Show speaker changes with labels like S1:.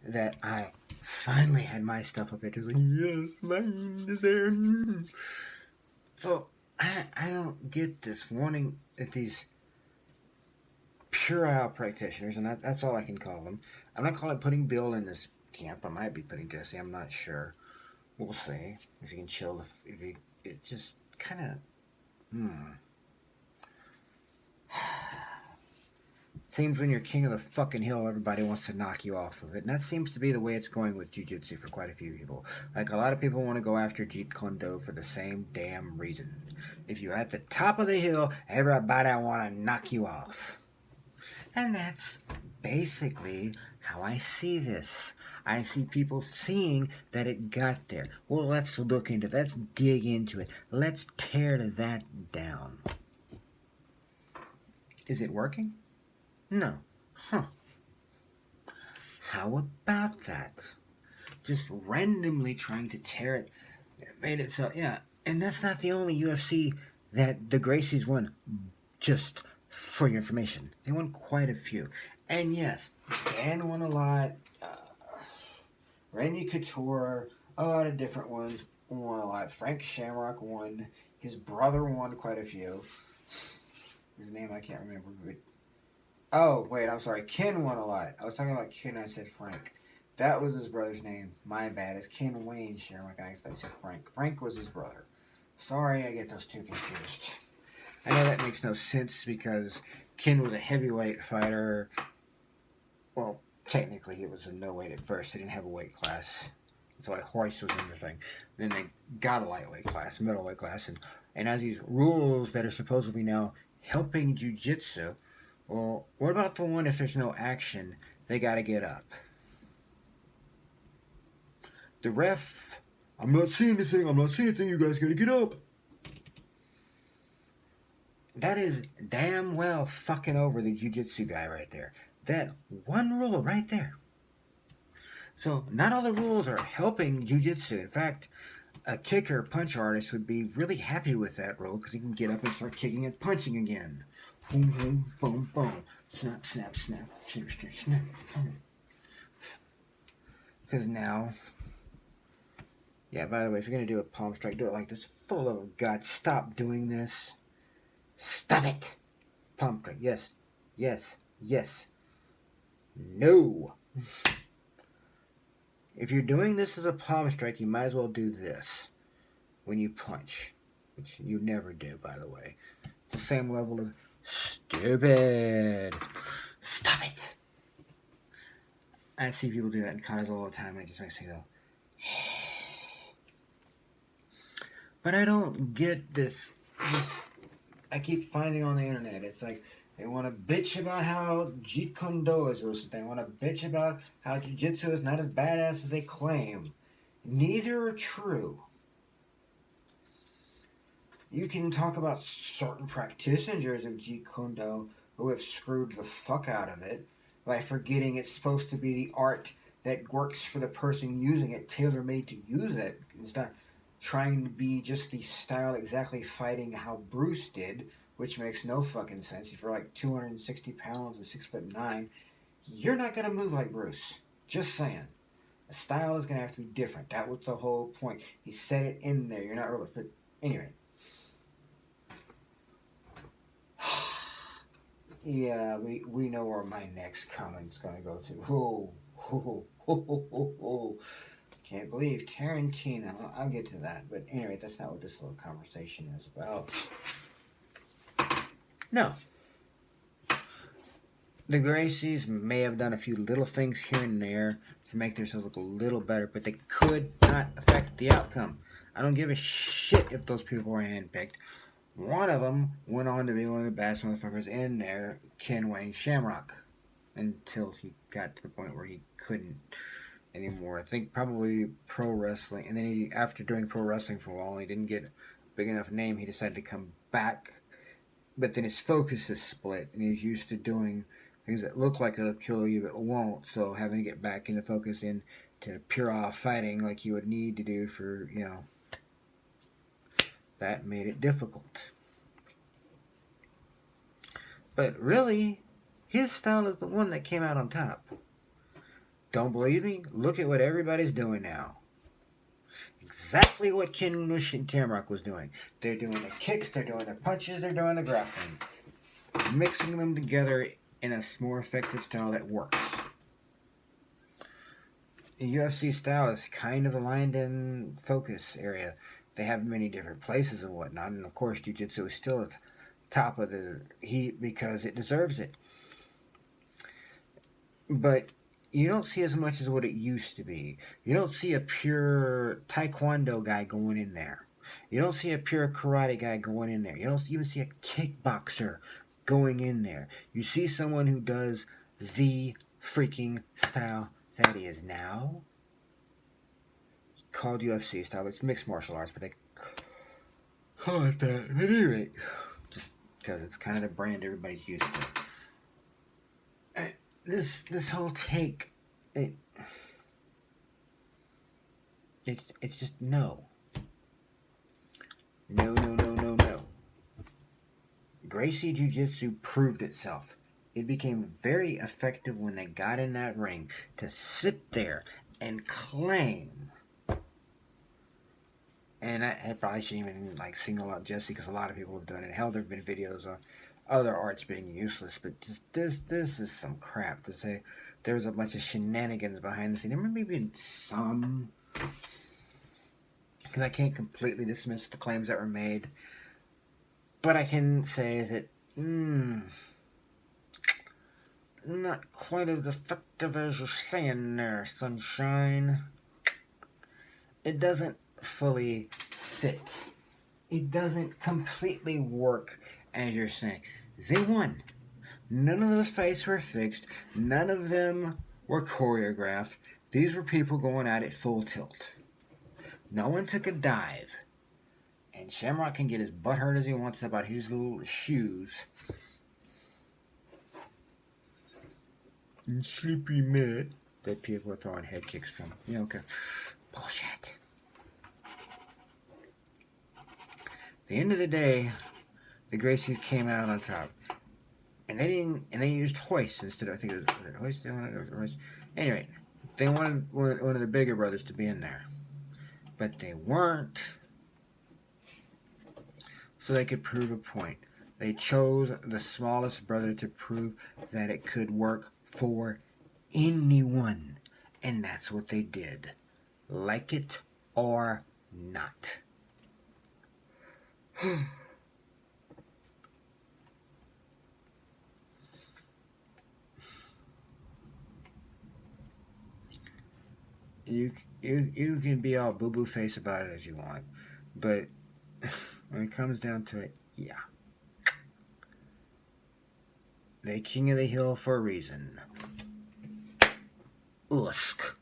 S1: that I finally had my stuff up there. Just like, yes, mine is there. So I don't get this wanting that these puerile practitioners, and that's all I can call them. I'm not calling putting Bill in this camp. I might be putting Jesse. I'm not sure. We'll see if you can chill. If you, it just kind of. Seems when you're king of the fucking hill, everybody wants to knock you off of it. And that seems to be the way it's going with Jujutsu for quite a few people. Like, a lot of people want to go after Jeet Kune Do for the same damn reason. If you're at the top of the hill, everybody want to knock you off. And that's basically how I see this. I see people seeing that it got there. Well, let's look into it. Let's dig into it. Let's tear that down. Is it working? No. Huh. How about that? Just randomly trying to tear it. Made it so, yeah. And that's not the only UFC that the Gracies won. Just for your information. They won quite a few. And yes, Dan won a lot. Randy Couture, a lot of different ones won a lot. Frank Shamrock won. His brother won quite a few. His name I can't remember. Oh, wait, I'm sorry. Ken won a lot. I was talking about Ken, I said Frank. That was his brother's name. My bad. It's Ken Wayne Shamrock. I said Frank. Frank was his brother. Sorry, I get those two confused. I know that makes no sense because Ken was a heavyweight fighter. Well, technically he was a no weight at first. They didn't have a weight class. That's why Hoist was in the thing. Then they got a lightweight class, middleweight class, and as these rules that are supposedly now helping Jiu-Jitsu, well, what about the one if there's no action, they gotta get up? The ref, I'm not seeing anything, you guys gotta get up. That is damn well fucking over the Jiu-Jitsu guy right there. That one rule right there. So, not all the rules are helping Jiu-Jitsu. In fact, a kicker punch artist would be really happy with that rule because he can get up and start kicking and punching again. Boom, boom, boom, boom. Snap, snap, snap. Snap, snap, snap. Because now... Yeah, by the way, if you're going to do a palm strike, do it like this. Full of guts. Stop doing this. Stop it! Palm strike. Yes. Yes. Yes. No! If you're doing this as a palm strike, you might as well do this when you punch. Which you never do, by the way. It's the same level of stupid. Stop it! I see people do that in katas all the time, and it just makes me go... But I don't get this... I keep finding on the internet, it's like they want to bitch about how Jeet Kune Do is worse. They want to bitch about how Jiu-Jitsu is not as badass as they claim. Neither are true. You can talk about certain practitioners of Jeet Kune Do who have screwed the fuck out of it by forgetting it's supposed to be the art that works for the person using it, tailor-made to use it. It's not trying to be just the style exactly fighting how Bruce did, which makes no fucking sense. If you're like 260 pounds and 6'9", you're not going to move like Bruce. Just saying. The style is going to have to be different. That was the whole point. He said it in there. You're not really... But anyway. Yeah, we know where my next comment's going to go to. Can't believe Tarantino. I'll get to that. But anyway, that's not what this little conversation is about. No. The Gracies may have done a few little things here and there to make themselves look a little better, but they could not affect the outcome. I don't give a shit if those people were handpicked. One of them went on to be one of the best motherfuckers in there, Ken Wayne Shamrock, until he got to the point where he couldn't anymore. I think probably pro wrestling, and then he, after doing pro wrestling for a while, he didn't get a big enough name. He decided to come back, but then his focus is split, and he's used to doing things that look like it'll kill you but won't. So having to get back into focus into pure fighting like you would need to do for, that made it difficult. But really, his style is the one that came out on top. Don't believe me? Look at what everybody's doing now. Exactly what Ken and Tamrock was doing. They're doing the kicks, they're doing the punches, they're doing the grappling. Mixing them together in a more effective style that works. The UFC style is kind of aligned in focus area. They have many different places and whatnot, and of course Jiu-Jitsu is still at the top of the heat because it deserves it. But you don't see as much as what it used to be. You don't see a pure Taekwondo guy going in there. You don't see a pure karate guy going in there. You don't even see a kickboxer going in there. You see someone who does the freaking style that is now called UFC style. It's mixed martial arts, but they call it that at any rate. Just because it's kind of the brand everybody's used to. This whole take, it's just no. No. Gracie Jiu-Jitsu proved itself. It became very effective when they got in that ring to sit there and claim. And I probably shouldn't even single out Jesse because a lot of people have done it. Hell, there have been videos of other arts being useless, but just this is some crap to say. There was a bunch of shenanigans behind the scene. There may be some, because I can't completely dismiss the claims that were made, but I can say that not quite as effective as you're saying there, sunshine. It doesn't fully sit. It doesn't completely work as you're saying. They won. None of the fights were fixed. None of them were choreographed. These were people going at it full tilt. No one took a dive. And Shamrock can get as butthurt as he wants about his little shoes. And Sleepy Matt that people are throwing head kicks from. Yeah, okay. Bullshit. At the end of the day, the Gracies came out on top. And they used hoists instead of, I think it was hoist. They wanted hoist. Anyway, they wanted one of the bigger brothers to be in there. But they weren't. So they could prove a point. They chose the smallest brother to prove that it could work for anyone. And that's what they did. Like it or not. You can be all boo-boo face about it as you want, but when it comes down to it, yeah. They king of the hill for a reason. Usk.